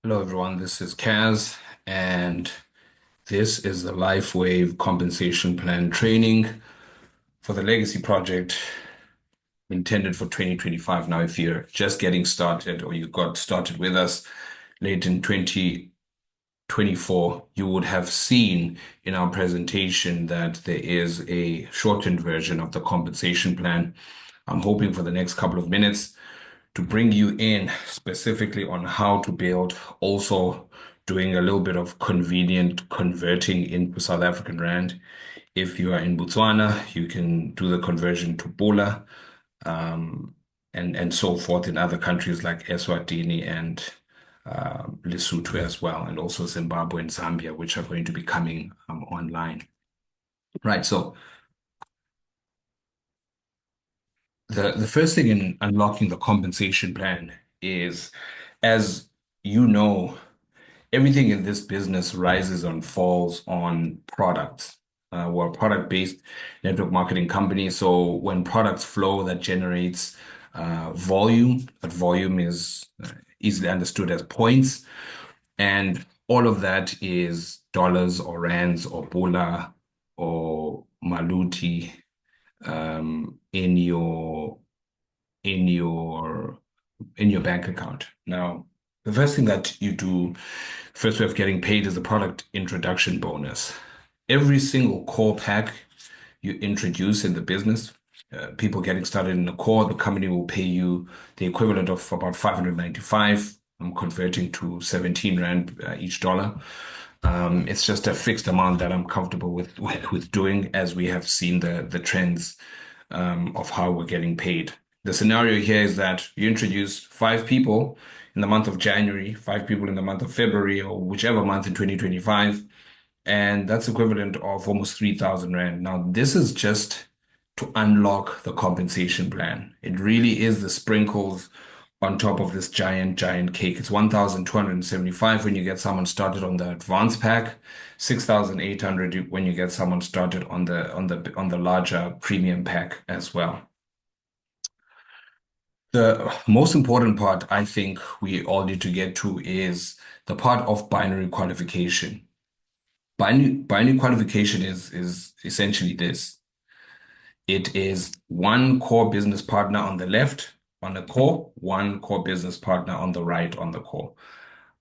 Hello, everyone. This is Kaz, and this is the LifeWave compensation plan training for the legacy project intended for 2025. Now, if you're just getting started or you got started with us late in 2024, you would have seen in our presentation that there is a shortened version of the compensation plan. I'm hoping for the next couple of minutes to bring you in specifically on how to build, also doing a little bit of convenient converting into South African rand. If you are in Botswana, you can do the conversion to Pula, and so forth in other countries like Eswatini and Lesotho as well, and also Zimbabwe and Zambia, which are going to be coming online. Right. So the first thing in unlocking the compensation plan is, as you know, everything in this business rises and falls on products. We're a product-based network marketing company. So when products flow, that generates volume. That volume is easily understood as points. And all of that is dollars or rands or pula or maluti in your in your bank account. Now, the first thing that you do, first way of getting paid is the product introduction bonus. Every single core pack you introduce in the business, people getting started in the core, the company will pay you the equivalent of about 595. I'm converting to 17 Rand each dollar. It's just a fixed amount that I'm comfortable with doing, as we have seen the trends of how we're getting paid. The scenario here is that you introduce five people in the month of January, five people in the month of February, or whichever month in 2025, and that's equivalent of almost 3,000 Rand. Now, this is just to unlock the compensation plan. It really is the sprinkles on top of this giant cake. It's 1,275 when you get someone started on the advanced pack, 6,800 when you get someone started on the larger premium pack as well. The most important part I think we all need to get to is the part of binary qualification. Binary qualification is essentially this. It is one core business partner on the left on the core, one core business partner on the right on the core.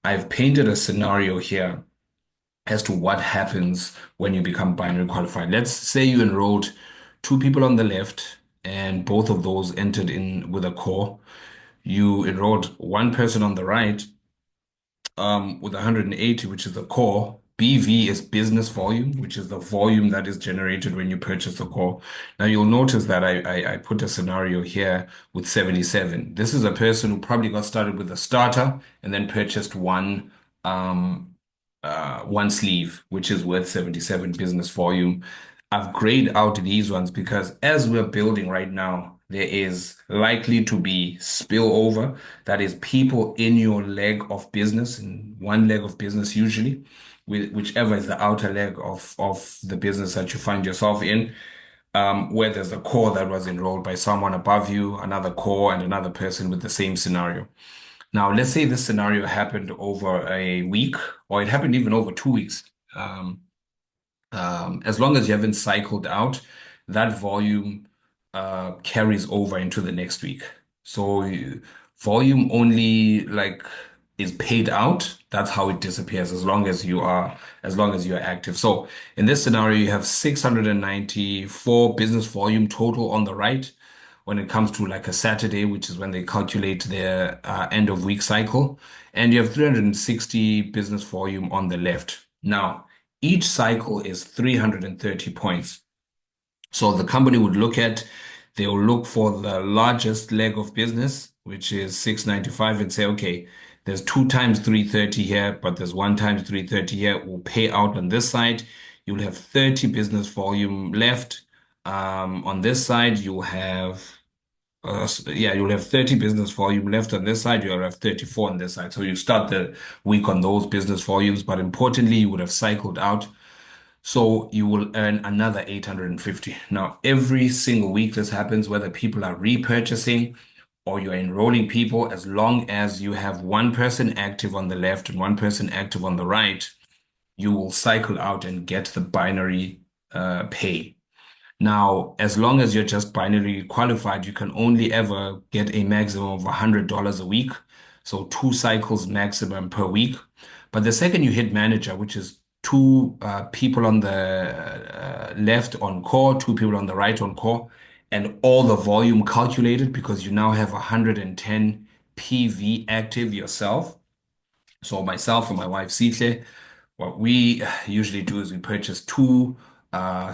I've painted a scenario here as to what happens when you become binary qualified. Let's say you enrolled two people on the left and both of those entered in with a core. You enrolled one person on the right with 180, which is the core. BV is business volume, which is the volume that is generated when you purchase the core. Now you'll notice that I put a scenario here with 77. This is a person who probably got started with a starter and then purchased one sleeve, which is worth 77 business volume. I've grayed out these ones because as we're building right now, there is likely to be spillover. That is people in your leg of business, in one leg of business usually, whichever is the outer leg of the business that you find yourself in, where there's a core that was enrolled by someone above you, another core, and another person with the same scenario. Now, let's say this scenario happened over a week, or it happened even over 2 weeks. As long as you haven't cycled out, that volume carries over into the next week. So volume only like is paid out. That's how it disappears as long as you're active. So in this scenario, you have 694 business volume total on the right when it comes to like a Saturday, which is when they calculate their end of week cycle, and you have 360 business volume on the left. Now, each cycle is 330 points. So the company would they will look for the largest leg of business, which is 695, and say, okay, there's two times 330 here, but there's one times 330 here. We'll pay out on this side. You'll have 30 business volume left. On this side, you'll have 30 business volume left on this side. You'll have 34 on this side. So you start the week on those business volumes, but importantly, you would have cycled out. So you will earn another 850. Now, every single week this happens, whether people are repurchasing or you're enrolling people, as long as you have one person active on the left and one person active on the right, you will cycle out and get the binary pay. Now, as long as you're just binary qualified, you can only ever get a maximum of $100 a week. So 2 cycles maximum per week. But the second you hit manager, which is two people on the left on core, two people on the right on core, and all the volume calculated because you now have 110 PV active yourself. So myself and my wife, Sihle, what we usually do is we purchase two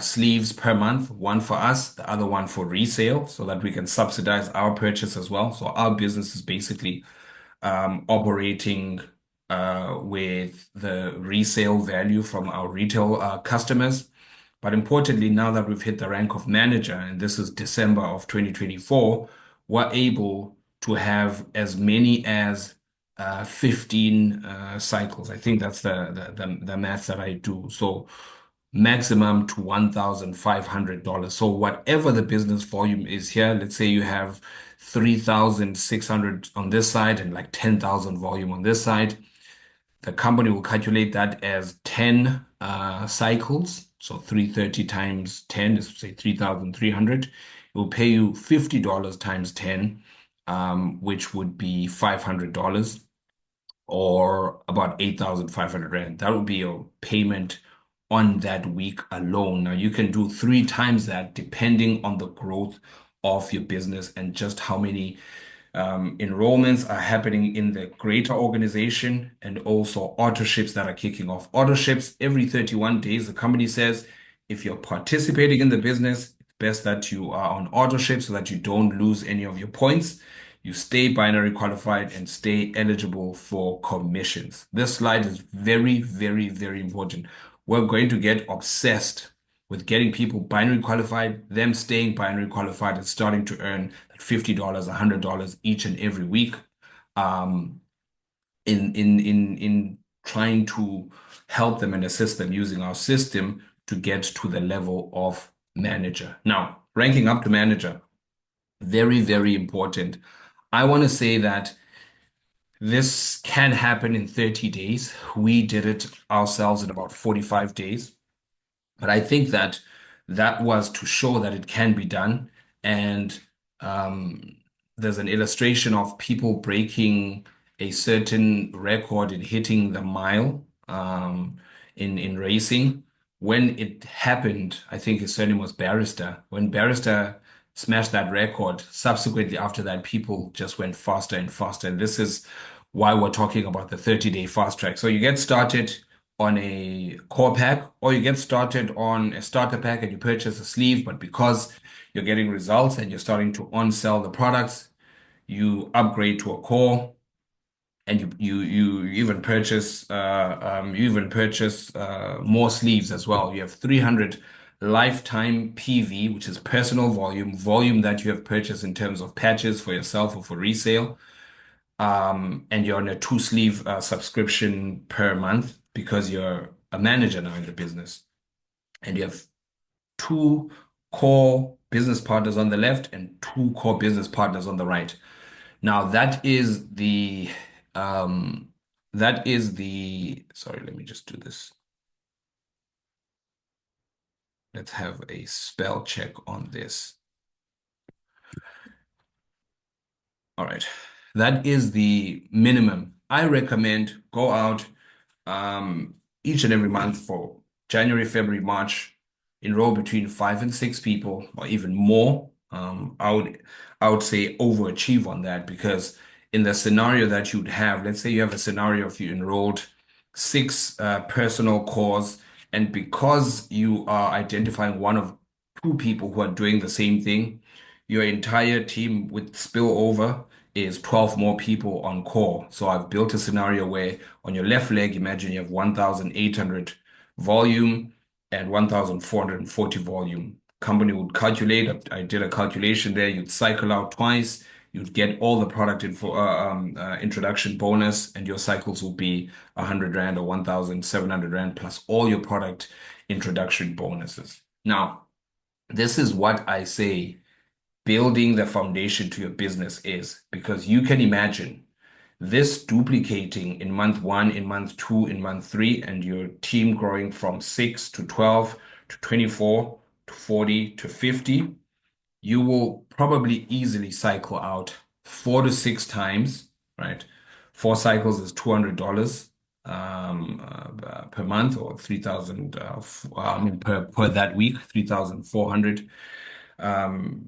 sleeves per month, one for us, the other one for resale, so that we can subsidize our purchase as well. So our business is basically operating with the resale value from our retail customers. But importantly, now that we've hit the rank of manager, and this is December of 2024, we're able to have as many as 15 cycles. I think that's the math that I do. So maximum to $1,500. So whatever the business volume is here, let's say you have 3,600 on this side and like 10,000 volume on this side, the company will calculate that as 10 cycles. So 330 times 10 is say 3,300. It will pay you $50 times 10, which would be $500 or about 8,500 Rand. That would be your payment on that week alone. Now you can do 3 times that depending on the growth of your business and just how many enrollments are happening in the greater organization and also autoships that are kicking off. Autoships every 31 days, the company says if you're participating in the business, it's best that you are on autoship so that you don't lose any of your points. You stay binary qualified and stay eligible for commissions. This slide is very, very, very important. We're going to get obsessed with getting people binary qualified, them staying binary qualified and starting to earn like $50, $100 each and every week, um, in trying to help them and assist them using our system to get to the level of manager. Now, ranking up to manager, very, very important. I want to say that this can happen in 30 days. We did it ourselves in about 45 days. But I think that that was to show that it can be done. And um, there's an illustration of people breaking a certain record in hitting the mile in racing. When it happened, I think his surname was Barrister. When Barrister smashed that record, subsequently after that, people just went faster and faster. And this is why we're talking about the 30-day fast track. So you get started on a core pack, or you get started on a starter pack and you purchase a sleeve, but because you're getting results and you're starting to on-sell the products, you upgrade to a core and you even purchase more sleeves as well. You have 300 lifetime PV, which is personal volume that you have purchased in terms of patches for yourself or for resale. And you're on a 2 sleeve subscription per month because you're a manager now in the business. And you have 2 core business partners on the left and 2 core business partners on the right. Now sorry, let me just do this. Let's have a spell check on this. All right. That is the minimum. I recommend go out each and every month for January, February, March, enroll between 5 and 6 people or even more. I would say overachieve on that because in the scenario that you'd have, let's say you have a scenario if you enrolled 6 personal cores, and because you are identifying one of 2 people who are doing the same thing, your entire team with spillover is 12 more people on core. So I've built a scenario where on your left leg, imagine you have 1,800 volume and 1,440 volume. Company would calculate. I did a calculation there. You'd cycle out twice. You'd get all the product info, introduction bonus, and your cycles will be 100 Rand or 1,700 Rand plus all your product introduction bonuses. Now, this is what I say building the foundation to your business is, because you can imagine this duplicating in month one, in month two, in month three, and your team growing from 6 to 12 to 24 to 40 to 50. You will probably easily cycle out 4 to 6 times, right? 4 cycles is $200 per month, or 3,000 I mean per that week, 3,400. Um,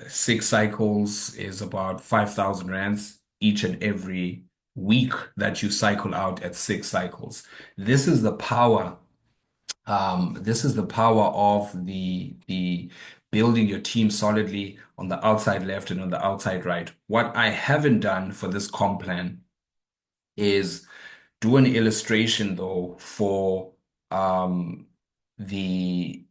6 cycles is about 5,000 rands each and every week that you cycle out at 6 cycles. This is the power. This is the power of the building your team solidly on the outside left and on the outside right. What I haven't done for this comp plan is do an illustration though for the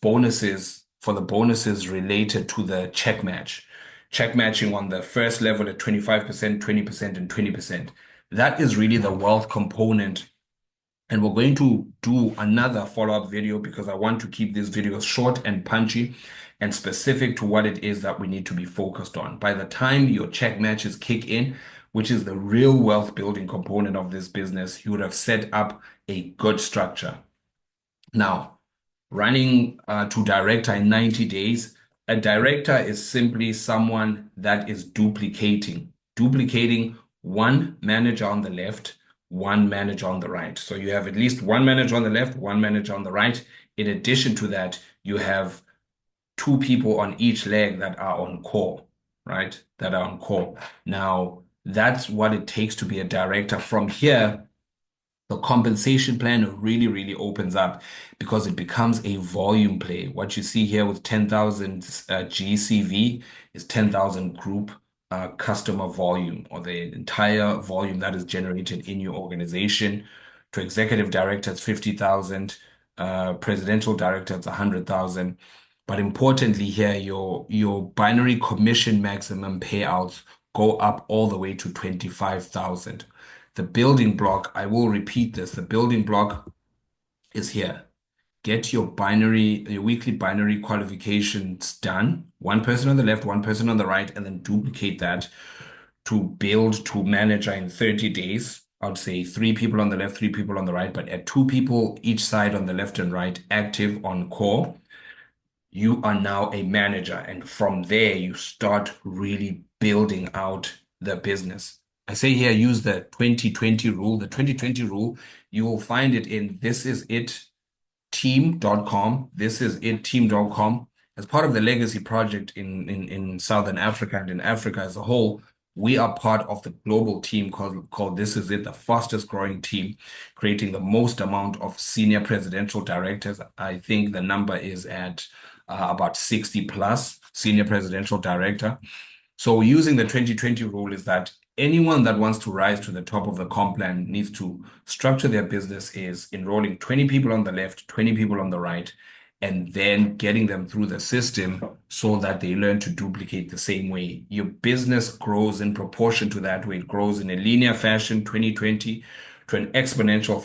bonuses, for the bonuses related to the check match. Check matching on the first level at 25%, 20%, and 20%. That is really the wealth component. And we're going to do another follow-up video because I want to keep these videos short and punchy and specific to what it is that we need to be focused on. By the time your check matches kick in, which is the real wealth building component of this business, you would have set up a good structure. Now, running to director in 90 days, a director is simply someone that is duplicating one manager on the left, one manager on the right. So you have at least one manager on the left, one manager on the right. In addition to that, you have 2 people on each leg that are on call, right? That are on call. Now, that's what it takes to be a director. From here, the compensation plan really, really opens up because it becomes a volume play. What you see here with 10,000 GCV is 10,000 group customer volume, or the entire volume that is generated in your organization. To executive director, it's 50,000. Presidential director, it's 100,000. But importantly here, your binary commission maximum payouts go up all the way to 25,000. The building block, I will repeat this, the building block is here. Get your weekly binary qualifications done. One person on the left, one person on the right, and then duplicate that to build to manager in 30 days. I would say 3 people on the left, 3 people on the right, but at 2 people each side on the left and right active on core, you are now a manager. And from there, you start really building out the business. I say here, use the 2020 rule. The 2020 rule, you will find it in thisisitteam.com. Thisisitteam.com. As part of the legacy project in Southern Africa and in Africa as a whole, we are part of the global team called This Is It, the fastest growing team, creating the most amount of senior presidential directors. I think the number is at about 60 plus senior presidential director. So using the 2020 rule is that anyone that wants to rise to the top of the comp plan needs to structure their business is enrolling 20 people on the left, 20 people on the right, and then getting them through the system so that they learn to duplicate the same way. Your business grows in proportion to that way. It grows in a linear fashion, 2020, to an exponential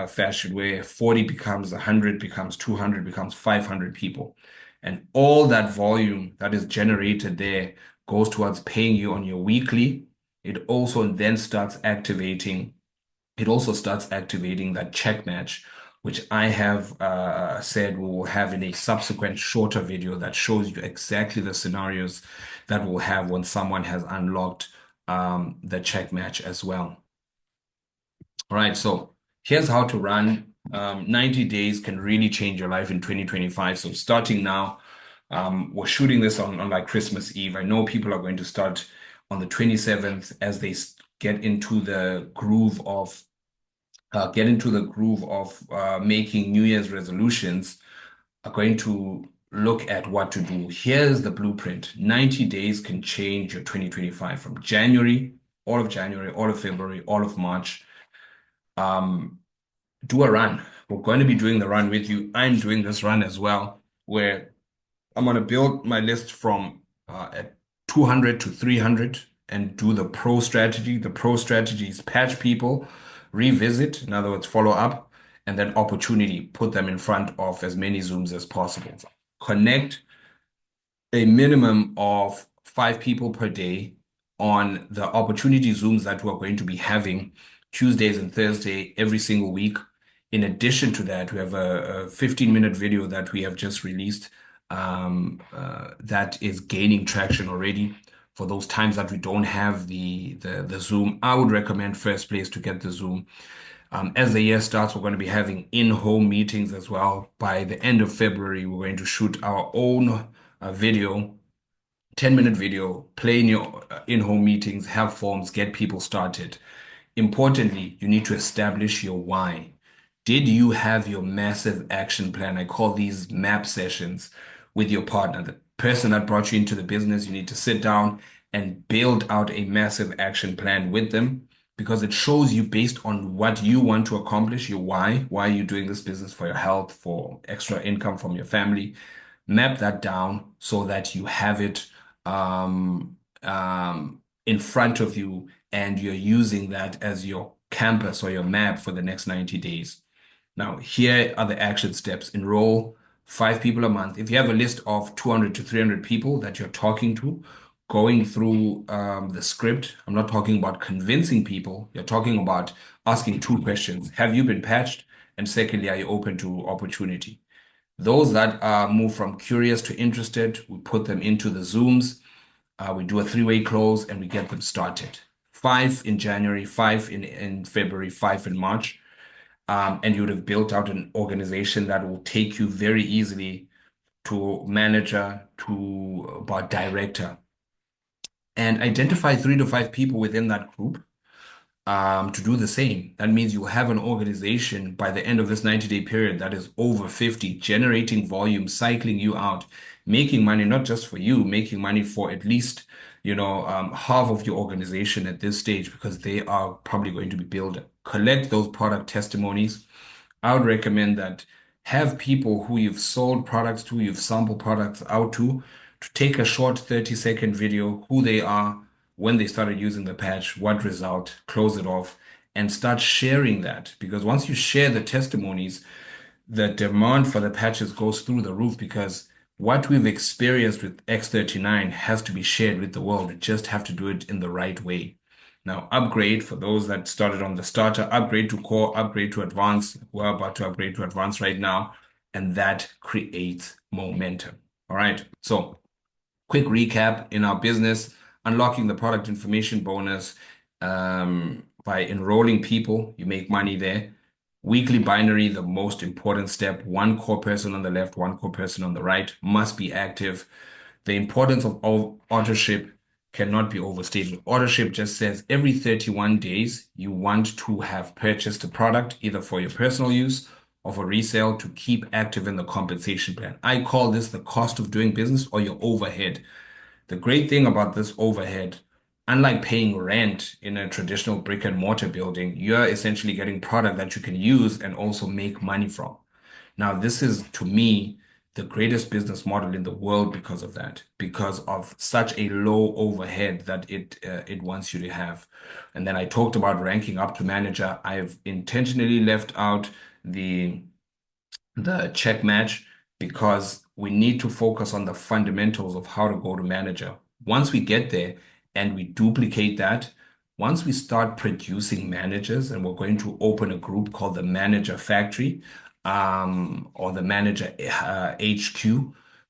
fashion where 40 becomes 100, becomes 200, becomes 500 people. And all that volume that is generated there goes towards paying you on your weekly. It also then starts activating that check match, which I have said we will have in a subsequent shorter video that shows you exactly the scenarios that we'll have when someone has unlocked the check match as well. All right, so here's how to run. 90 days can really change your life in 2025. So starting now, we're shooting this on like Christmas Eve. I know people are going to start on the 27th as they get into the groove of making New Year's resolutions, are going to look at what to do. Here's the blueprint. 90 days can change your 2025 from January, all of February, all of March. Do a run. We're going to be doing the run with you. I'm doing this run as well, where I'm going to build my list from at 200 to 300 and do the pro strategy. The pro strategy is patch people, revisit, in other words, follow up, and then opportunity, put them in front of as many Zooms as possible. Connect a minimum of 5 people per day on the opportunity Zooms that we're going to be having Tuesdays and Thursday every single week. In addition to that, we have a 15-minute video that we have just released that is gaining traction already. For those times that we don't have the Zoom, I would recommend first place to get the Zoom. As the year starts, we're going to be having in-home meetings as well. By the end of February, we're going to shoot our own video, 10-minute video, play in your in-home meetings, have forms, get people started. Importantly, you need to establish your why. Did you have your massive action plan? I call these map sessions with your partner, the person that brought you into the business. You need to sit down and build out a massive action plan with them because it shows you based on what you want to accomplish, your why are you doing this business for your health, for extra income from your family. Map that down so that you have it in front of you and you're using that as your campus or your map for the next 90 days. Now, here are the action steps. Enroll 5 people a month. If you have a list of 200 to 300 people that you're talking to, going through the script, I'm not talking about convincing people. You're talking about asking 2 questions. Have you been patched? And secondly, are you open to opportunity? Those that are moved from curious to interested, we put them into the Zooms. We do a 3-way close and we get them started. 5 in January, 5 in February, 5 in March. And you would have built out an organization that will take you very easily to manager, to about director, and identify 3 to 5 people within that group to do the same. That means you have an organization by the end of this 90-day period that is over 50, generating volume, cycling you out, making money, not just for you, making money for at least, half of your organization at this stage, because they are probably going to be built. Collect those product testimonies. I would recommend that have people who you've sold products to, you've sampled products out to take a short 30-second video, who they are, when they started using the patch, what result, close it off, and start sharing that. Because once you share the testimonies, the demand for the patches goes through the roof because what we've experienced with X39 has to be shared with the world. We just have to do it in the right way. Now, upgrade for those that started on the starter, upgrade to core, upgrade to advanced. We're about to upgrade to advanced right now, and that creates momentum. All right. So, quick recap in our business, unlocking the product information bonus by enrolling people, you make money there. Weekly binary, the most important step. One core person on the left, one core person on the right, must be active. The importance of authorship cannot be overstated. Authorship just says every 31 days, you want to have purchased a product, either for your personal use or for resale, to keep active in the compensation plan. I call this the cost of doing business or your overhead. The great thing about this overhead, unlike paying rent in a traditional brick and mortar building, you're essentially getting product that you can use and also make money from. Now, this is, to me, the greatest business model in the world because of that, because of such a low overhead that it wants you to have. And then I talked about ranking up to manager. I've intentionally left out the check match because we need to focus on the fundamentals of how to go to manager. Once we get there and we duplicate that, once we start producing managers, and we're going to open a group called the Manager Factory, or the Manager HQ,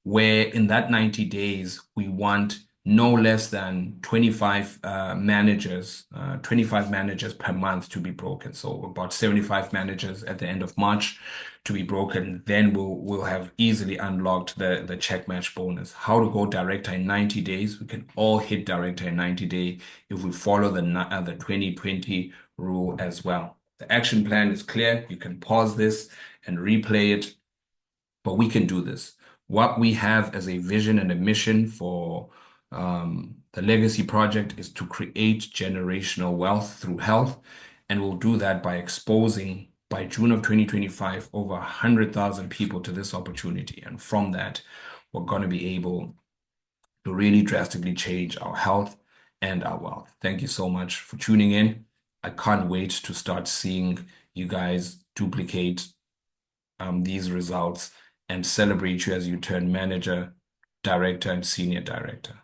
where in that 90 days, we want no less than 25 managers per month to be broken. So about 75 managers at the end of March to be broken. Then we'll have easily unlocked the check match bonus. How to go director in 90 days. We can all hit director in 90 days if we follow the 2020 rule as well. The action plan is clear. You can pause this and replay it, but we can do this. What we have as a vision and a mission for the legacy project is to create generational wealth through health. And we'll do that by exposing, by June of 2025, over 100,000 people to this opportunity. And from that, we're going to be able to really drastically change our health and our wealth. Thank you so much for tuning in. I can't wait to start seeing you guys duplicate these results and celebrate you as you turn manager director and senior director.